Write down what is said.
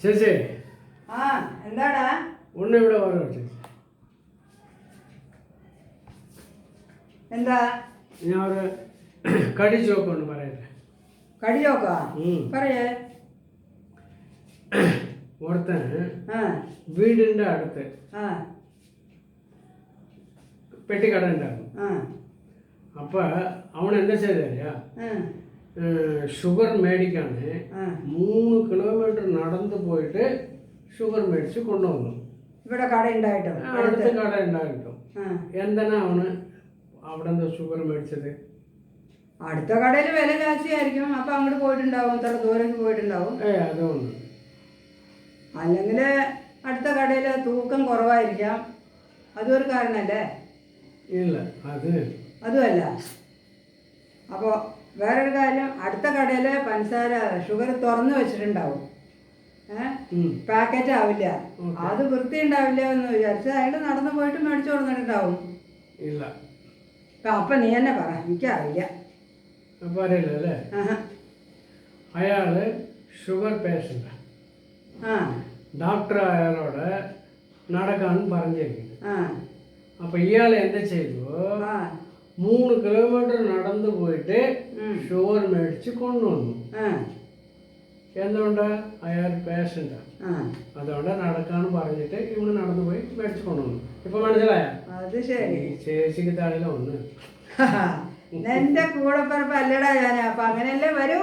ചേച്ചി ആ എന്താടാ ഒന്ന് ഇവിടെ വരോ ചേച്ചി. എന്താ ഞാൻ ഒരു കടി ചോക്കൊന്ന് പറയട്ടെ. കടി ചോക്കാ പറയേ. ഒരുത്തൻ വീടിൻ്റെ അടുത്ത് പെട്ടിക്കട ഉണ്ടാകും. അപ്പം അവൻ എന്താ ചെയ്തറിയാ, ഷുഗർ മേടിക്കാൻ 3 കിലോമീറ്റർ നടന്നു പോയിട്ട് ഷുഗർ മേടിച്ച് കൊണ്ടുവന്നു. ഇവിടെ കട ഉണ്ടായിട്ടോ? അടുത്ത് കട ഉണ്ടായിട്ടും എന്താണ് അവന് അവിടെ എന്താ ഷുഗർ മേടിച്ചത്? അടുത്ത കടയിൽ വില ജാസ്തിയായിരിക്കും. അപ്പം അങ്ങോട്ട് പോയിട്ടുണ്ടാവും, ഇത്ര ദൂരേക്ക് പോയിട്ടുണ്ടാവും. അതുകൊണ്ട് അല്ലെങ്കിൽ അടുത്ത കടയിൽ തൂക്കം കുറവായിരിക്കാം. അതും ഒരു കാരണല്ലേ? ഇല്ല, അതുമല്ല. അപ്പോൾ വേറൊരു കാര്യം, അടുത്ത കടയിൽ പഞ്ചസാര ഷുഗർ തുറന്നു വെച്ചിട്ടുണ്ടാവും. പാക്കറ്റ് ആവില്ല, അത് വൃത്തി ഉണ്ടാവില്ല എന്ന് വിചാരിച്ച് അയാൾ നടന്നു പോയിട്ട് മേടിച്ചു കൊടുത്തിട്ടുണ്ടാവും. ഇല്ല. അപ്പം നീ തന്നെ പറ, എനിക്കറിയില്ല. പറയില്ലല്ലേ? അയാള് ഷുഗർ പേഷ്യൻ്റ്. ഡോക്ടർ അയാളോട് നടക്കാൻ പറഞ്ഞിരിക്കുന്നു. അപ്പൊ ഇയാൾ എന്താ ചെയ്തു, 3 കിലോമീറ്റർ നടന്നു പോയിട്ട് ഷുഗർ മേടിച്ച് കൊണ്ടുവന്നു. എന്തുകൊണ്ട്? അയാൾ പേഷ്യൻ്റാ, അതുകൊണ്ട് നടക്കാൻ പറഞ്ഞിട്ട് ഇവിടെ നടന്നു പോയി മേടിച്ച് കൊണ്ടുവന്നു. ഇപ്പൊ മനസ്സിലായ? അത് ശരി. ചേച്ചിക്ക് താഴെ ഒന്ന് എന്റെ കൂടെ പറപ്പ അല്ലടാ ഞാൻ. അപ്പൊ അങ്ങനെയല്ലേ വരൂ.